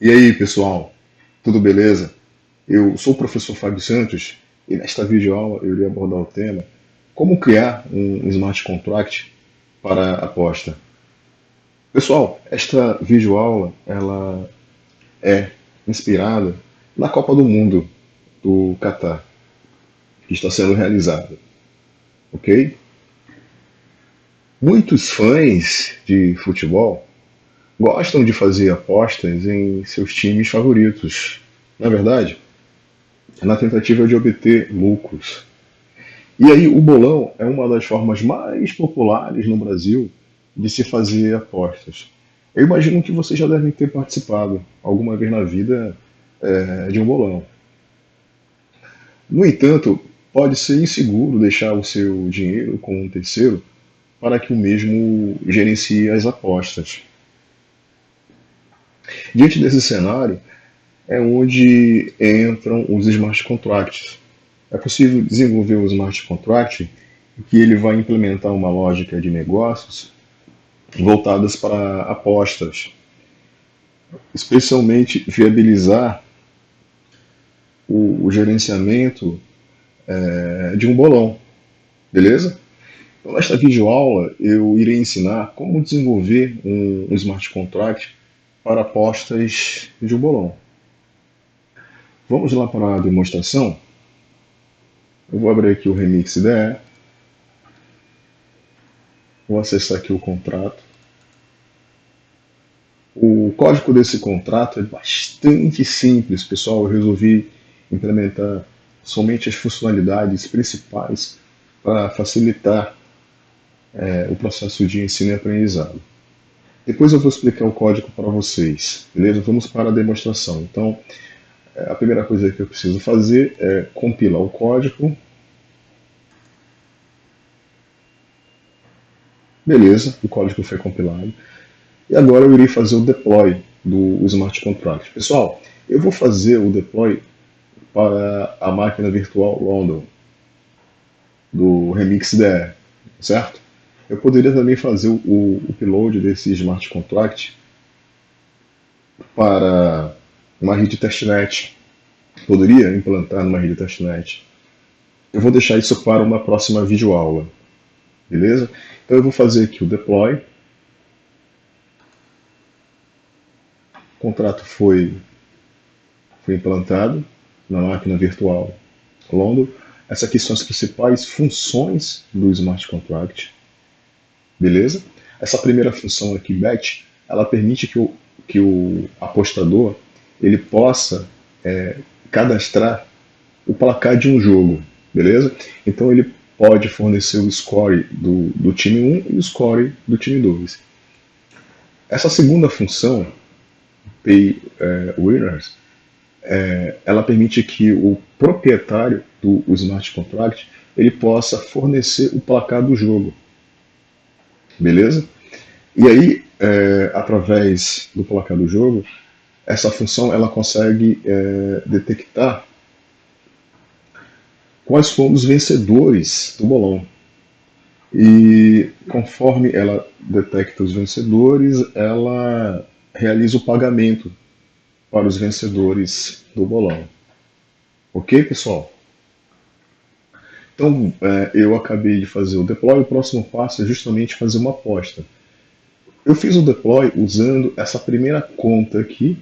E aí, pessoal, tudo beleza? Eu sou o professor Fábio Santos e nesta videoaula eu irei abordar o tema como criar um smart contract para aposta. Pessoal, esta videoaula ela é inspirada na Copa do Mundo do Catar, que está sendo realizada, ok? Muitos fãs de futebol gostam de fazer apostas em seus times favoritos, na verdade, na tentativa de obter lucros. E aí, o bolão é uma das formas mais populares no Brasil de se fazer apostas. Eu imagino que vocês já devem ter participado alguma vez na vida de um bolão. No entanto, pode ser inseguro deixar o seu dinheiro com um terceiro para que o mesmo gerencie as apostas. Diante desse cenário, é onde entram os smart contracts. É possível desenvolver o smart contract que ele vai implementar uma lógica de negócios voltadas para apostas, especialmente viabilizar o gerenciamento de um bolão, beleza? Então, nesta videoaula, eu irei ensinar como desenvolver um smart contract para apostas de um bolão. Vamos lá para a demonstração? Eu vou abrir aqui o Remix IDE, vou acessar aqui o contrato. O código desse contrato é bastante simples, pessoal. Eu resolvi implementar somente as funcionalidades principais para facilitar o processo de ensino e aprendizado. Depois eu vou explicar o código para vocês, beleza? Vamos para a demonstração. Então, a primeira coisa que eu preciso fazer é compilar o código. Beleza, o código foi compilado. E agora eu irei fazer o deploy do Smart Contract. Pessoal, eu vou fazer o deploy para a máquina virtual London, do Remix DR, certo? Eu poderia também fazer o upload desse Smart Contract para uma rede testnet. Poderia implantar numa rede testnet. Eu vou deixar isso para uma próxima videoaula, beleza? Então eu vou fazer aqui o deploy. O contrato foi implantado na máquina virtual London. Essas aqui são as principais funções do Smart Contract, beleza? Essa primeira função aqui, bet, ela permite que o apostador ele possa cadastrar o placar de um jogo, beleza? Então ele pode fornecer o score do time 1 e o score do time 2. Essa segunda função, Pay Winners, ela permite que o proprietário do Smart Contract ele possa fornecer o placar do jogo, beleza? E aí, através do placar do jogo, essa função ela consegue detectar quais foram os vencedores do bolão. E conforme ela detecta os vencedores, ela realiza o pagamento para os vencedores do bolão. Ok, pessoal? Então, eu acabei de fazer o deploy. O próximo passo é justamente fazer uma aposta. Eu fiz o deploy usando essa primeira conta aqui,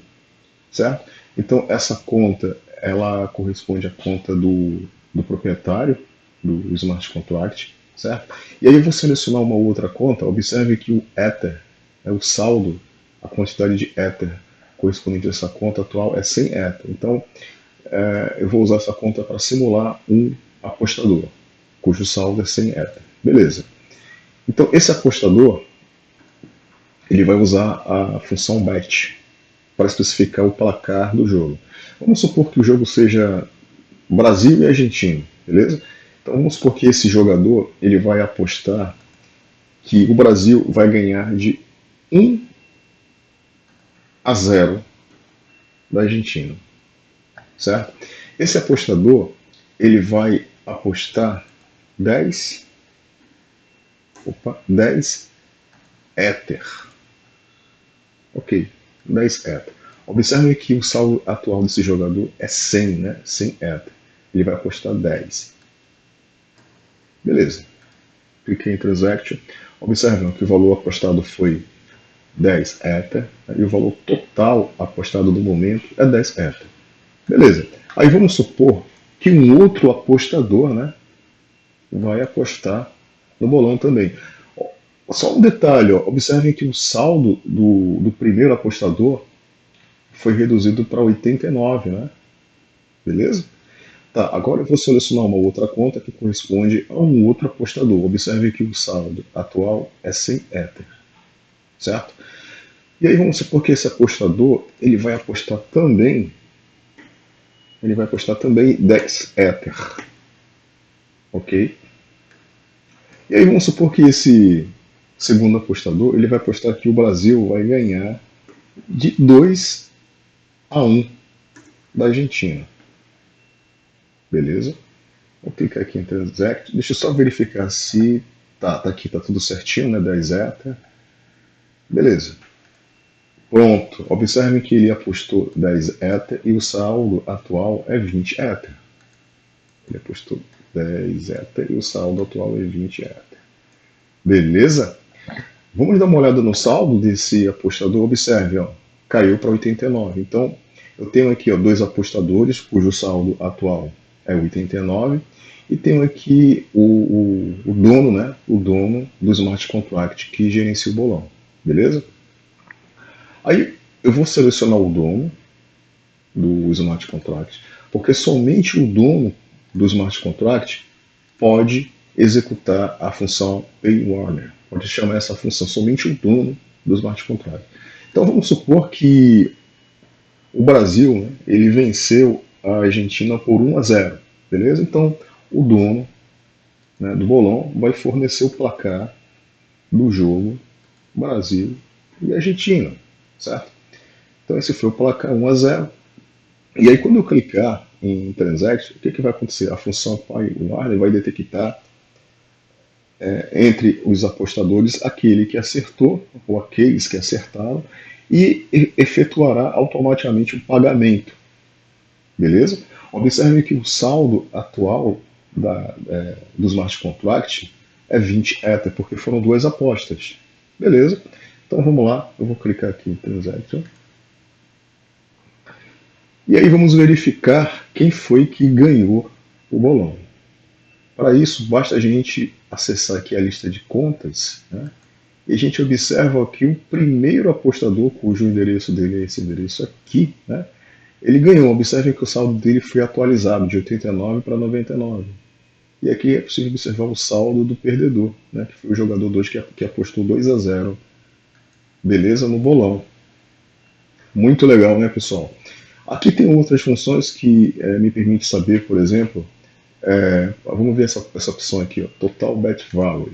certo? Então, essa conta ela corresponde à conta do proprietário do smart contract, certo? E aí eu vou selecionar uma outra conta. Observe que o Ether é o saldo, a quantidade de Ether correspondente a essa conta atual é 100 Ether. Então, eu vou usar essa conta para simular um apostador, cujo saldo é 100 Ether. Beleza. Então, esse apostador ele vai usar a função bet para especificar o placar do jogo. Vamos supor que o jogo seja Brasil e Argentina, beleza? Então vamos supor que esse jogador ele vai apostar que o Brasil vai ganhar de 1-0 da Argentina, certo? Esse apostador ele vai apostar 10, 10 Ether. Ok, 10 Ether. Observe que o saldo atual desse jogador é 100, né? 100 Ether. Ele vai apostar 10. Beleza. Cliquei em Transaction. Observe que o valor apostado foi 10 Ether. E o valor total apostado no momento é 10 Ether. Beleza. Aí vamos supor que um outro apostador, né, vai apostar no bolão também. Só um detalhe, ó, observem que o saldo do primeiro apostador foi reduzido para 89, né? Beleza? Tá, agora eu vou selecionar uma outra conta que corresponde a um outro apostador. Observe que o saldo atual é 100 Ether, certo? E aí vamos supor que esse apostador ele vai apostar também 10 Ether, ok? E aí vamos supor que esse segundo apostador ele vai apostar que o Brasil vai ganhar de 2-1 da Argentina. Beleza? Vou clicar aqui em Transact. Deixa eu só verificar se tá aqui, tá tudo certinho, né? 10 Ether. Beleza. Pronto. Observem que ele apostou 10 Ether e o saldo atual é 20 Ether. Ele apostou 10 Ether e o saldo atual é 20 Ether. Beleza? Vamos dar uma olhada no saldo desse apostador. Observe, ó, caiu para 89. Então, eu tenho aqui ó, dois apostadores cujo saldo atual é 89 e tenho aqui o dono, né, o dono do smart contract que gerencia o bolão. Beleza? Aí eu vou selecionar o dono do smart contract, porque somente o dono do smart contract pode executar a função payWarner. Pode chamar essa função somente o dono do smart contract. Então vamos supor que o Brasil, né, ele venceu a Argentina por 1-0, beleza? Então o dono, né, do bolão vai fornecer o placar do jogo Brasil e Argentina, certo? Então esse foi o placar 1-0. E aí quando eu clicar em Transact, o que vai acontecer? A função payWarner vai detectar entre os apostadores aquele que acertou ou aqueles que acertaram e efetuará automaticamente o pagamento. Beleza? Observe que o saldo atual do smart contract é 20 Ether, porque foram duas apostas. Beleza? Então vamos lá, eu vou clicar aqui em Transaction. E aí vamos verificar quem foi que ganhou o bolão. Para isso, basta a gente acessar aqui a lista de contas, né? E a gente observa aqui o primeiro apostador, cujo endereço dele é esse endereço aqui, né? Ele ganhou. Observem que o saldo dele foi atualizado de 89 para 99. E aqui é possível observar o saldo do perdedor, né? Que foi o jogador 2 que apostou 2-0. Beleza? No bolão. Muito legal, né, pessoal? Aqui tem outras funções que me permitem saber, por exemplo, vamos ver essa opção aqui, ó, Total Bet Value.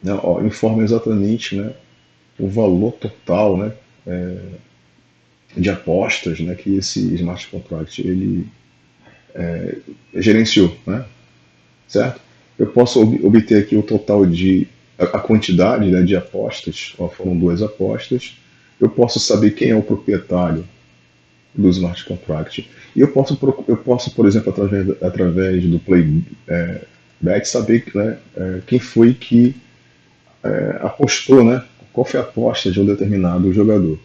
Né, ó, informa exatamente, né, o valor total, né, de apostas, né, que esse smart contract ele gerenciou, né, certo? Eu posso obter aqui o total de a quantidade, né, de apostas, ó, foram duas apostas. Eu posso saber quem é o proprietário do smart contract. E eu posso, por exemplo, através do Playbet, saber, né, quem foi que apostou, né, qual foi a aposta de um determinado jogador.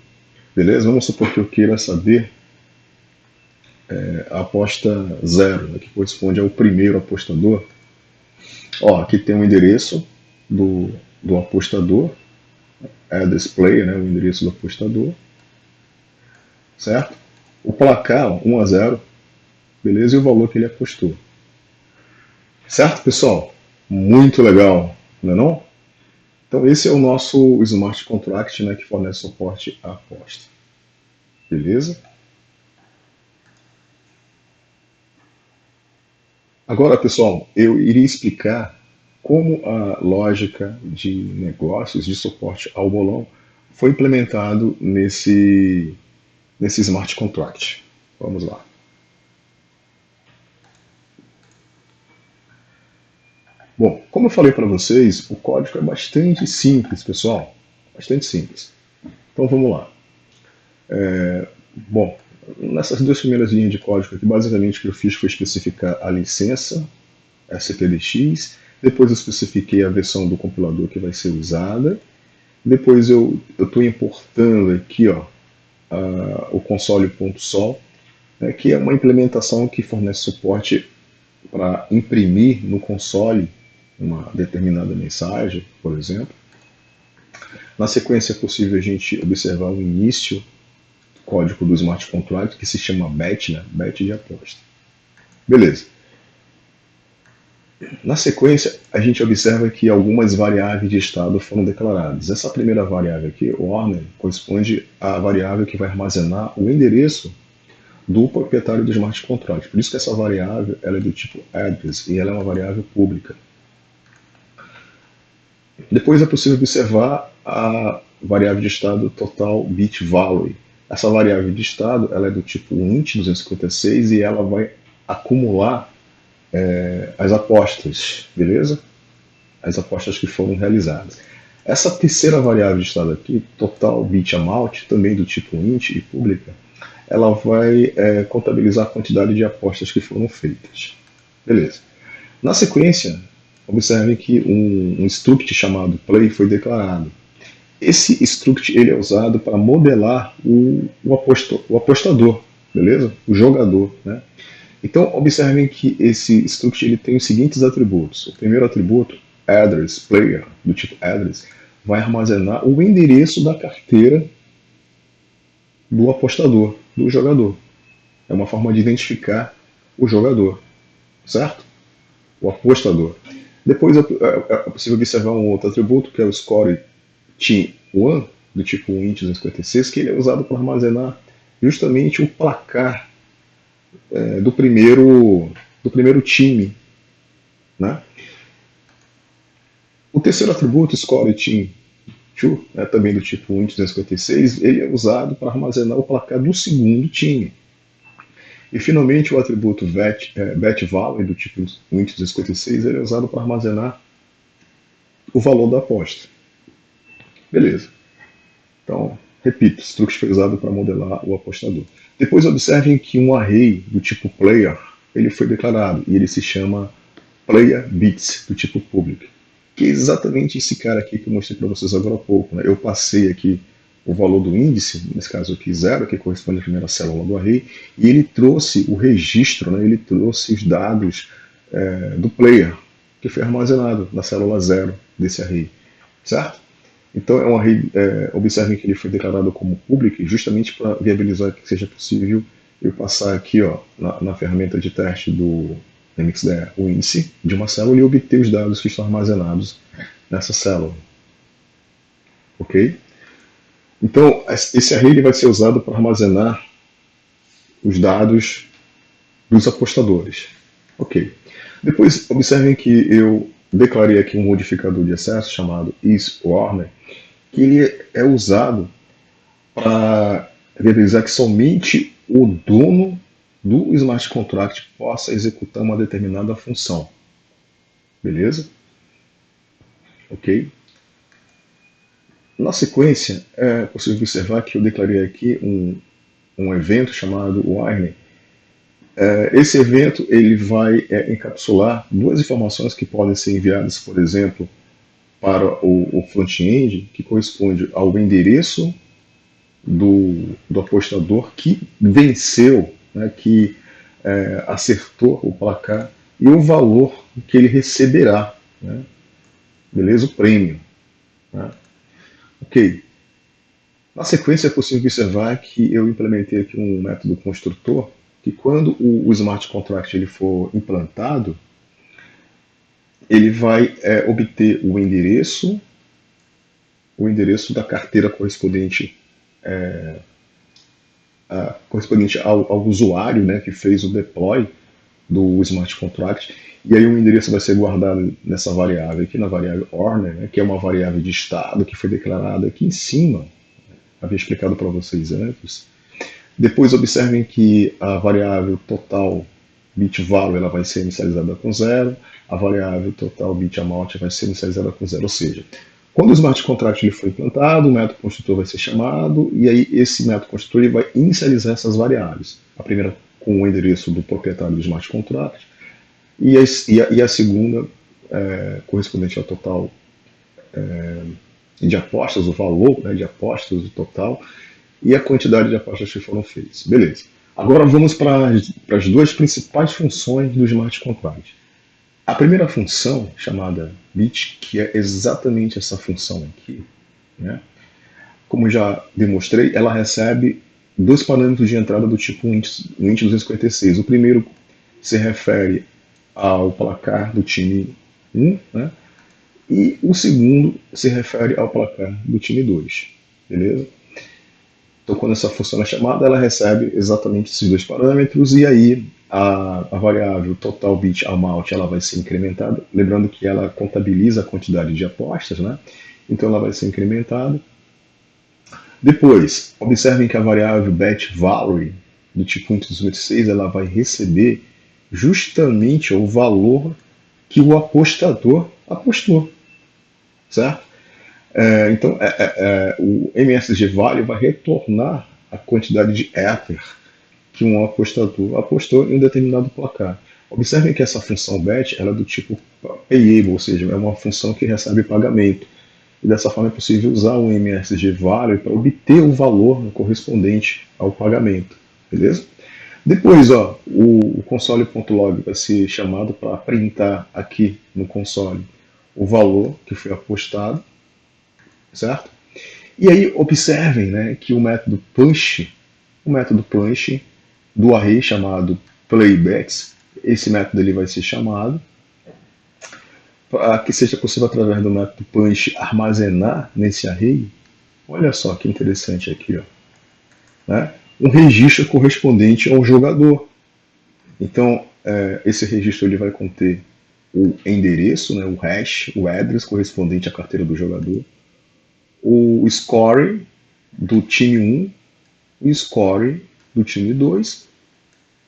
Beleza? Vamos supor que eu queira saber a aposta 0, né, que corresponde ao primeiro apostador. Ó, aqui tem o endereço do apostador, address player, né, o endereço do apostador, certo? O placar, 1-0, beleza? E o valor que ele apostou. Certo, pessoal? Muito legal, não é não? Então esse é o nosso smart contract, né, que fornece suporte à aposta. Beleza? Agora, pessoal, eu iria explicar como a lógica de negócios de suporte ao bolão foi implementado nesse smart contract. Vamos lá. Bom, como eu falei para vocês, o código é bastante simples, pessoal. Bastante simples. Então vamos lá. Bom, nessas duas primeiras linhas de código aqui, basicamente o que eu fiz foi especificar a licença SPDX, depois eu especifiquei a versão do compilador que vai ser usada, depois eu estou importando aqui ó, o console.sol, né, que é uma implementação que fornece suporte para imprimir no console uma determinada mensagem, por exemplo. Na sequência é possível a gente observar o início do código do Smart Contract, que se chama BET, né? BET de aposta. Beleza. Na sequência, a gente observa que algumas variáveis de estado foram declaradas. Essa primeira variável aqui, o ordem, corresponde à variável que vai armazenar o endereço do proprietário do Smart Contract. Por isso que essa variável ela é do tipo address e ela é uma variável pública. Depois é possível observar a variável de estado total bit value. Essa variável de estado ela é do tipo int 256 e ela vai acumular as apostas, beleza? As apostas que foram realizadas. Essa terceira variável de estado aqui, total bit amount, também do tipo int e pública, ela vai contabilizar a quantidade de apostas que foram feitas. Beleza. Na sequência, observe que um struct chamado play foi declarado. Esse struct ele é usado para modelar o apostador, beleza? O jogador, né? Então, observem que esse struct ele tem os seguintes atributos. O primeiro atributo, address player, do tipo address, vai armazenar o endereço da carteira do apostador, do jogador. É uma forma de identificar o jogador, certo? O apostador. Depois é possível observar um outro atributo, que é o score team1, do tipo int 256, que ele é usado para armazenar justamente o placar do primeiro time. Né? O terceiro atributo, score team2, também do tipo int 256, ele é usado para armazenar o placar do segundo time. E finalmente o atributo bet value do tipo int 256 ele é usado para armazenar o valor da aposta. Beleza. Então, repito, esse truque foi usado para modelar o apostador. Depois observem que um array do tipo player ele foi declarado e ele se chama player bits do tipo public, que é exatamente esse cara aqui que eu mostrei para vocês agora há pouco. Né? Eu passei aqui o valor do índice, nesse caso aqui 0, que corresponde à primeira célula do array, e ele trouxe o registro, né? Ele trouxe os dados do player, que foi armazenado na célula 0 desse array, certo? Então é um array, observem que ele foi declarado como public justamente para viabilizar que seja possível eu passar aqui ó, na ferramenta de teste do MXDE o índice de uma célula e obter os dados que estão armazenados nessa célula. Ok? Então esse array ele vai ser usado para armazenar os dados dos apostadores. Ok. Depois observem que eu declarei aqui um modificador de acesso chamado isWarner, que ele é usado para viabilizar que somente o dono do smart contract possa executar uma determinada função. Beleza? Ok? Na sequência, é possível observar que eu declarei aqui um evento chamado Warning. Esse evento ele vai encapsular duas informações que podem ser enviadas, por exemplo, para o front-end, que corresponde ao endereço do apostador que venceu, né, que acertou o placar, e o valor que ele receberá. Né? Beleza? O prêmio. Né? Ok. Na sequência é possível observar que eu implementei aqui um método construtor que quando o smart contract ele for implantado, ele vai obter o endereço da carteira correspondente ao usuário, né, que fez o deploy do smart contract, e aí o endereço vai ser guardado nessa variável aqui, na variável order, né, que é uma variável de estado que foi declarada aqui em cima, havia explicado para vocês antes. Depois observem que a variável total bit value ela vai ser inicializada com 0, a variável total bit amount vai ser inicializada com 0, ou seja, Quando o smart contract ele for implantado, o método construtor vai ser chamado, e aí esse método construtor ele vai inicializar essas variáveis. A primeira com o endereço do proprietário do smart contract, e a segunda correspondente ao total de apostas, o valor, né, de apostas, o total, e a quantidade de apostas que foram feitas. Beleza. Agora vamos para as duas principais funções do smart contract. A primeira função, chamada bit, que é exatamente essa função aqui, né? Como já demonstrei, ela recebe dois parâmetros de entrada do tipo int 256. O primeiro se refere ao placar do time 1, né? E o segundo se refere ao placar do time 2, beleza? Então, quando essa função é chamada, ela recebe exatamente esses dois parâmetros, e aí a variável total bit amount ela vai ser incrementada. Lembrando que ela contabiliza a quantidade de apostas, né? Então, ela vai ser incrementada. Depois, observem que a variável bet value do tipo int256 ela vai receber justamente o valor que o apostador apostou, certo? Então, o MSG value vai retornar a quantidade de Ether que um apostador apostou em um determinado placar. Observem que essa função bet ela é do tipo payable, ou seja, é uma função que recebe pagamento. E dessa forma é possível usar o MSG value para obter o valor correspondente ao pagamento, beleza? Depois, o console.log vai ser chamado para printar aqui no console o valor que foi apostado, certo? E aí observem, né, que o método punch do array chamado playbets, esse método ele vai ser chamado para que seja possível através do método punch armazenar nesse array. Olha só que interessante aqui, ó, né? Um registro correspondente ao jogador. Então, esse registro ele vai conter o endereço, né, o hash, o address correspondente à carteira do jogador, o score do time 1, o score do time 2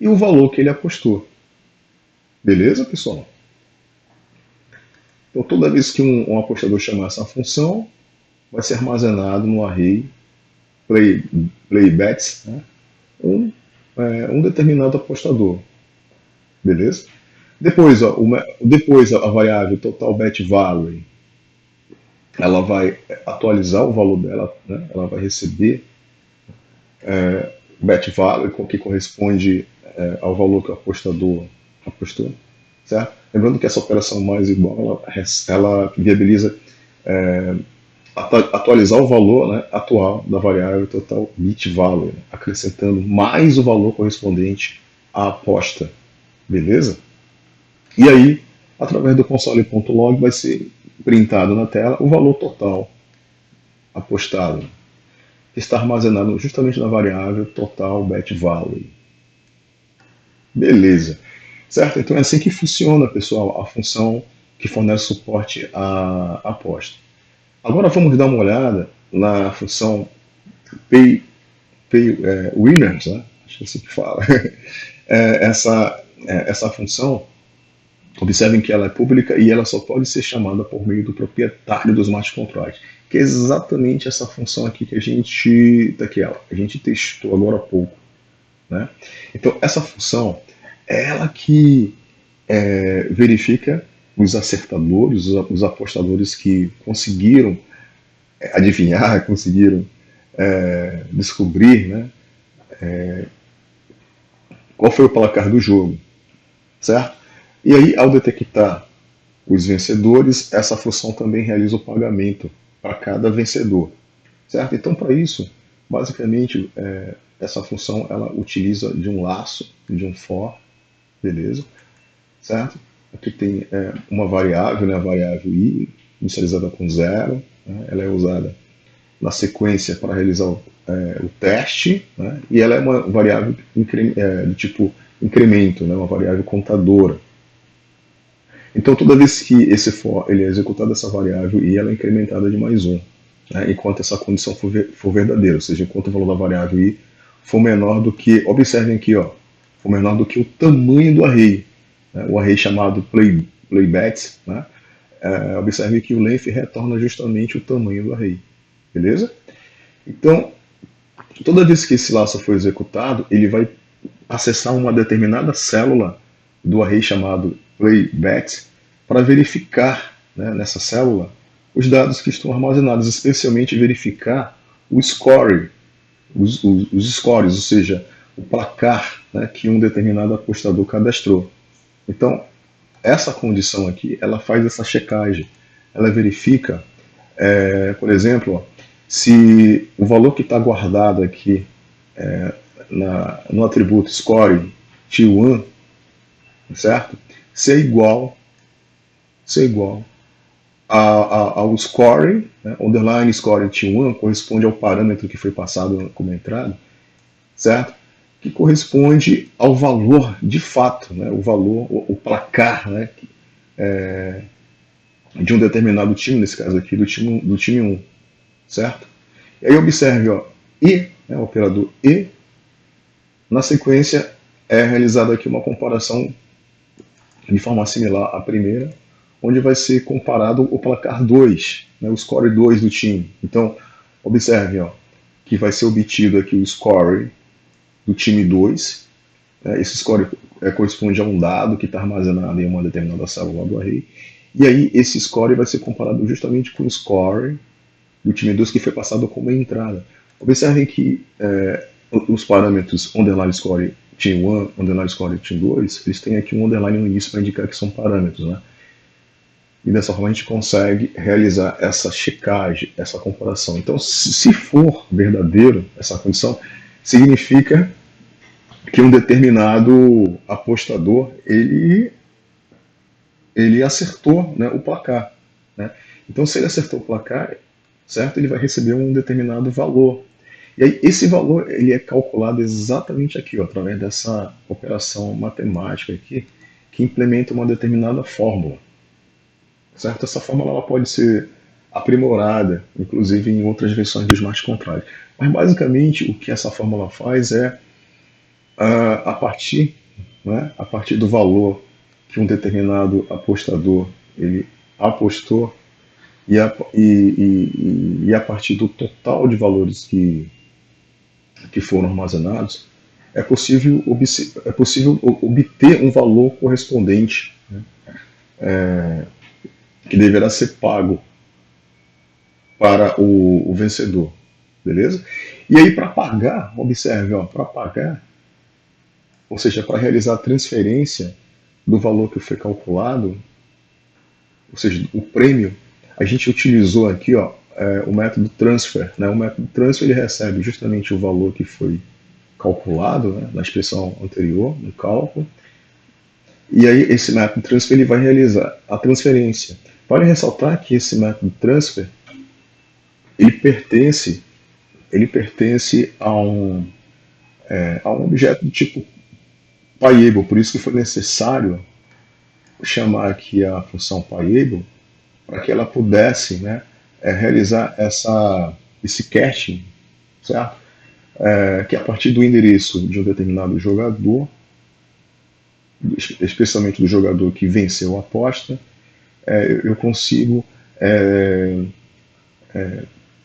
e o valor que ele apostou. Beleza, pessoal? Então, toda vez que um apostador chamar essa função, vai ser armazenado no array playbets, né, um determinado apostador. Beleza? Depois, a variável total bet value, ela vai atualizar o valor dela, né? Ela vai receber bet value, que corresponde ao valor que o apostador apostou, certo? Lembrando que essa operação mais igual, ela viabiliza atualizar o valor, né, atual da variável total bit value, né, acrescentando mais o valor correspondente à aposta, beleza? E aí, através do console.log vai ser printado na tela o valor total apostado, que está armazenado justamente na variável total bet value. Beleza. Certo? Então é assim que funciona, pessoal, a função que fornece suporte à aposta. Agora vamos dar uma olhada na função pay winners, né? Acho que é assim que fala. Essa função, observem que ela é pública e ela só pode ser chamada por meio do proprietário do smart contract, que é exatamente essa função aqui que a gente testou agora há pouco, né? Então essa função é ela que verifica os acertadores, os apostadores que conseguiram adivinhar, conseguiram descobrir, né, qual foi o placar do jogo, certo? E aí, ao detectar os vencedores, essa função também realiza o pagamento para cada vencedor, certo? Então, para isso, basicamente, essa função ela utiliza de um laço, de um for, beleza? Certo? Aqui tem uma variável, né, a variável i, inicializada com 0, né, ela é usada na sequência para realizar o teste, né, e ela é uma variável do tipo incremento, né, uma variável contadora. Então, toda vez que esse for ele é executado, essa variável i ela é incrementada de mais 1, né, enquanto essa condição for verdadeira, ou seja, enquanto o valor da variável i for menor do que, observem aqui, for menor do que o tamanho do array. O array chamado playbets, né, observe que o length retorna justamente o tamanho do array, beleza? Então, toda vez que esse laço for executado, ele vai acessar uma determinada célula do array chamado playBet para verificar, né, nessa célula os dados que estão armazenados, especialmente verificar o score, os scores, ou seja, o placar, né, que um determinado apostador cadastrou. Então, essa condição aqui, ela faz essa checagem. Ela verifica, por exemplo, ó, se o valor que está guardado aqui no atributo score T1, certo? Se é igual ao score, né? Underline score T1 corresponde ao parâmetro que foi passado como entrada, certo? Que corresponde ao valor de fato, né? O valor, o placar, né? De um determinado time, nesse caso aqui, do time 1, certo? E aí observe, ó, e, né, o operador e, na sequência é realizada aqui uma comparação de forma similar à primeira, onde vai ser comparado o placar 2, né, o score 2 do time. Então, observe, ó, que vai ser obtido aqui o score do time 2. Esse score corresponde a um dado que está armazenado em uma determinada célula do array. E aí esse score vai ser comparado justamente com o score do time 2 que foi passado como entrada. Observem que os parâmetros underline score team 1, underline score team 2, eles têm aqui um underline no início para indicar que são parâmetros, né? E dessa forma a gente consegue realizar essa checagem, essa comparação. Então, se for verdadeiro essa condição, significa que um determinado apostador ele acertou, né, o placar, né? Então, se ele acertou o placar, certo, ele vai receber um determinado valor. E aí esse valor ele é calculado exatamente aqui, ó, através dessa operação matemática aqui, que implementa uma determinada fórmula, certo? Essa fórmula ela pode ser aprimorada, inclusive em outras versões do Smart Contract. Mas basicamente o que essa fórmula faz é a partir do valor que um determinado apostador ele apostou e a partir do total de valores que foram armazenados, é possível obter um valor correspondente, né, que deverá ser pago para o vencedor, beleza? E aí para pagar, observe, para pagar, ou seja, para realizar a transferência do valor que foi calculado, ou seja, o prêmio, a gente utilizou aqui, o método transfer, né? O método transfer ele recebe justamente o valor que foi calculado, né, na expressão anterior, no cálculo, e aí esse método transfer ele vai realizar a transferência. Vale ressaltar que esse método transfer ele pertence a um objeto do tipo payable, por isso que foi necessário chamar aqui a função payable para que ela pudesse, né, realizar esse caching, certo? Que a partir do endereço de um determinado jogador, especialmente do jogador que venceu a aposta, eu consigo,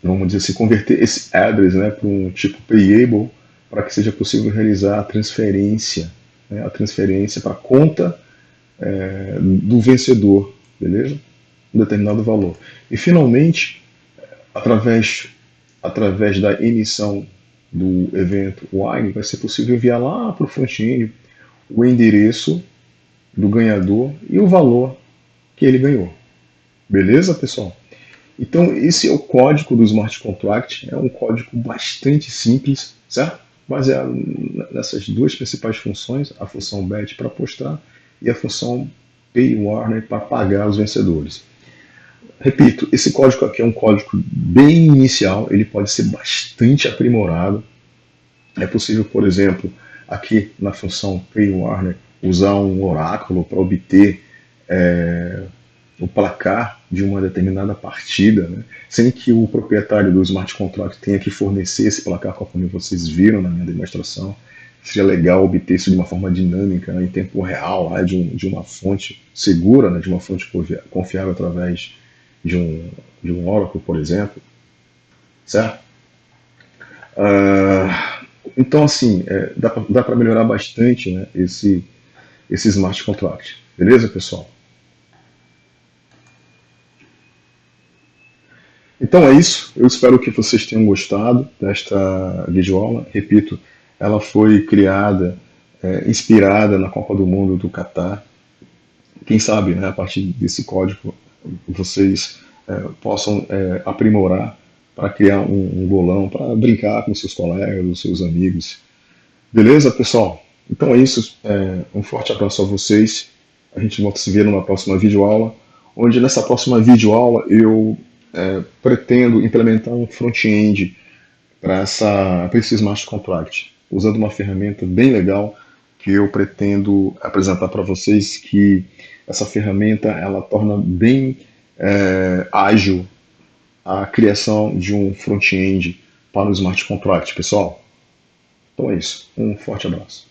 vamos dizer assim, converter esse address, né, para um tipo payable, para que seja possível realizar a transferência, né, para a conta do vencedor, beleza? Um determinado valor. E finalmente, através da emissão do evento wine, vai ser possível enviar lá para o front-end o endereço do ganhador e o valor que ele ganhou. Beleza, pessoal? Então, esse é o código do Smart Contract. É um código bastante simples, certo? Baseado nessas duas principais funções, a função bet para apostar e a função pay warner para pagar os vencedores. Repito, esse código aqui é um código bem inicial, ele pode ser bastante aprimorado. É possível, por exemplo, aqui na função payWarner, usar um oráculo para obter o placar de uma determinada partida, né, sem que o proprietário do Smart Contract tenha que fornecer esse placar, conforme vocês viram na minha demonstração. seria legal obter isso de uma forma dinâmica, né, em tempo real, lá, de uma fonte segura, né, de uma fonte confiável através de de um Oracle, por exemplo, certo? Então, assim, dá para melhorar bastante, né, esse smart contract. Beleza, pessoal? Então é isso. Eu espero que vocês tenham gostado desta videoaula. Repito, ela foi criada, inspirada na Copa do Mundo do Catar. Quem sabe, né, a partir desse código, vocês possam aprimorar para criar um golão, para brincar com seus colegas, os seus amigos. Beleza, pessoal? Então é isso. Um forte abraço a vocês. A gente volta a se ver numa próxima videoaula, onde nessa próxima videoaula eu pretendo implementar um front-end para esse Smart Contract, usando uma ferramenta bem legal que eu pretendo apresentar para vocês, que essa ferramenta ela torna bem ágil a criação de um front-end para o Smart Contract, pessoal. Então é isso. Um forte abraço.